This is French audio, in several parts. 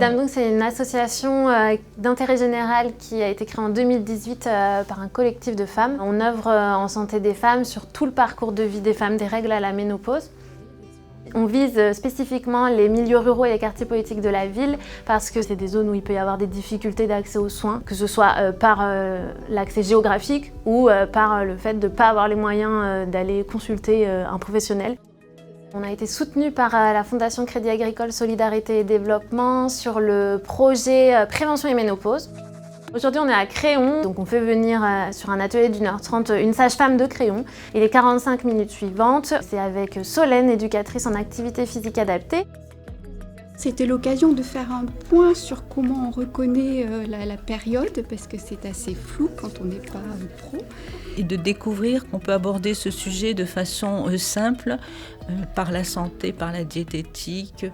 Damdong, c'est une association d'intérêt général qui a été créée en 2018 par un collectif de femmes. On œuvre en santé des femmes sur tout le parcours de vie des femmes, des règles à la ménopause. On vise spécifiquement les milieux ruraux et les quartiers politiques de la ville parce que c'est des zones où il peut y avoir des difficultés d'accès aux soins, que ce soit par l'accès géographique ou par le fait de ne pas avoir les moyens d'aller consulter un professionnel. On a été soutenu par la Fondation Crédit Agricole Solidarité et Développement sur le projet Prévention et Ménopause. Aujourd'hui, on est à Créon, donc on fait venir sur un atelier d'1h30 une sage-femme de Créon. Et les 45 minutes suivantes, c'est avec Solène, éducatrice en activité physique adaptée. C'était l'occasion de faire un point sur comment on reconnaît la période, parce que c'est assez flou quand on n'est pas pro. Et de découvrir qu'on peut aborder ce sujet de façon simple, par la santé, par la diététique.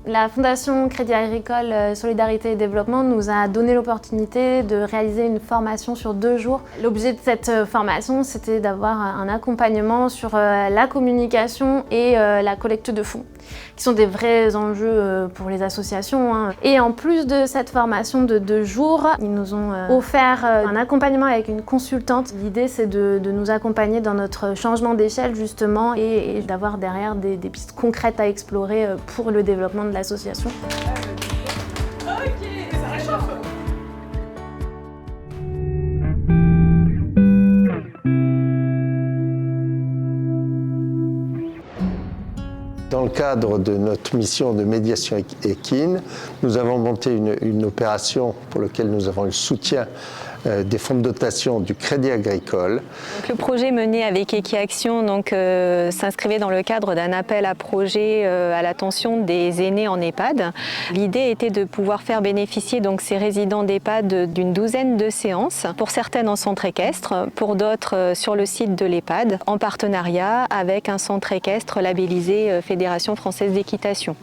La Fondation Crédit Agricole Solidarité et Développement nous a donné l'opportunité de réaliser une formation sur 2 jours. L'objet de cette formation, c'était d'avoir un accompagnement sur la communication et la collecte de fonds, qui sont des vrais enjeux pour les associations. Et en plus de cette formation de 2 jours, ils nous ont offert un accompagnement avec une consultante. L'idée, c'est de nous accompagner dans notre changement d'échelle, justement, et d'avoir derrière des pistes concrètes à explorer pour le développement de l'association. Dans le cadre de notre mission de médiation équine, nous avons monté une opération pour laquelle nous avons le soutien des fonds de dotation du Crédit Agricole. Donc, le projet mené avec Equiaction s'inscrivait dans le cadre d'un appel à projet à l'attention des aînés en EHPAD. L'idée était de pouvoir faire bénéficier donc, ces résidents d'EHPAD d'une 12aine de séances, pour certaines en centre équestre, pour d'autres sur le site de l'EHPAD, en partenariat avec un centre équestre labellisé Fédération Française d'Équitation.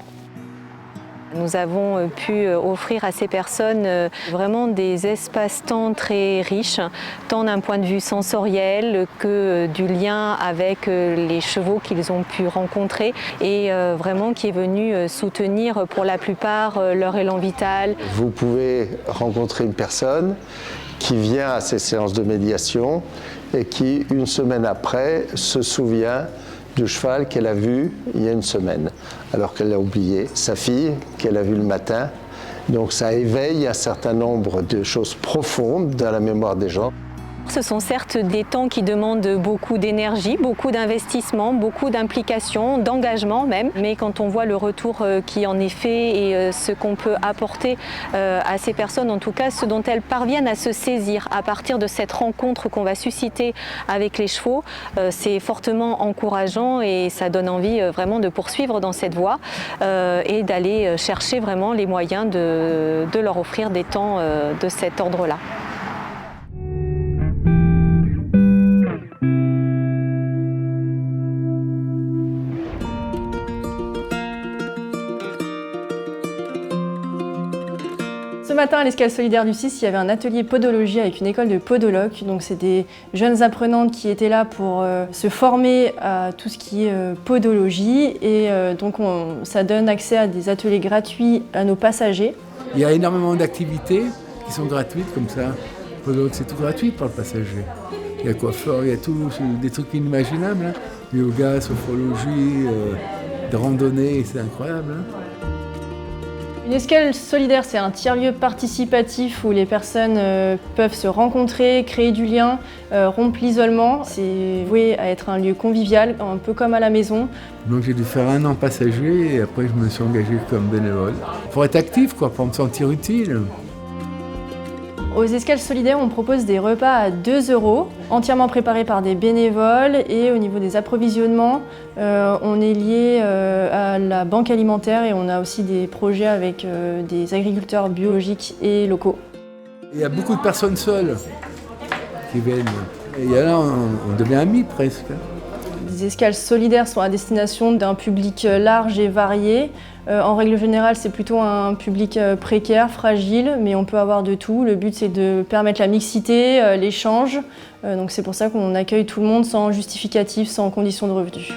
Nous avons pu offrir à ces personnes vraiment des espaces-temps très riches, tant d'un point de vue sensoriel que du lien avec les chevaux qu'ils ont pu rencontrer et vraiment qui est venu soutenir pour la plupart leur élan vital. Vous pouvez rencontrer une personne qui vient à ces séances de médiation et qui, une semaine après, se souvient du cheval qu'elle a vu il y a une semaine, alors qu'elle a oublié sa fille qu'elle a vue le matin. Donc ça éveille un certain nombre de choses profondes dans la mémoire des gens. Ce sont certes des temps qui demandent beaucoup d'énergie, beaucoup d'investissement, beaucoup d'implication, d'engagement même. Mais quand on voit le retour qui en est fait et ce qu'on peut apporter à ces personnes, en tout cas ce dont elles parviennent à se saisir à partir de cette rencontre qu'on va susciter avec les chevaux, c'est fortement encourageant et ça donne envie vraiment de poursuivre dans cette voie et d'aller chercher vraiment les moyens de leur offrir des temps de cet ordre-là. Ce matin, à l'Escale Solidaire du 6, il y avait un atelier podologie avec une école de podologues. Donc, c'est des jeunes apprenantes qui étaient là pour se former à tout ce qui est podologie. Et donc, ça donne accès à des ateliers gratuits à nos passagers. Il y a énormément d'activités qui sont gratuites comme ça. Podologue, c'est tout gratuit pour le passager. Il y a coiffeur, il y a tout, des trucs inimaginables. Yoga, sophrologie, de randonnée, c'est incroyable. Une escale solidaire, c'est un tiers-lieu participatif où les personnes peuvent se rencontrer, créer du lien, rompre l'isolement. C'est voué à être un lieu convivial, un peu comme à la maison. Donc j'ai dû faire 1 an passager et après je me suis engagé comme bénévole. Pour être actif, quoi, pour me sentir utile. Aux escales solidaires, on propose des repas à 2 €, entièrement préparés par des bénévoles. Et au niveau des approvisionnements, on est lié à la banque alimentaire et on a aussi des projets avec des agriculteurs biologiques et locaux. Il y a beaucoup de personnes seules qui viennent. Et là, on devient amis presque. Les escales solidaires sont à destination d'un public large et varié. En règle générale, c'est plutôt un public précaire, fragile, mais on peut avoir de tout. Le but, c'est de permettre la mixité, l'échange. Donc c'est pour ça qu'on accueille tout le monde sans justificatif, sans condition de revenu.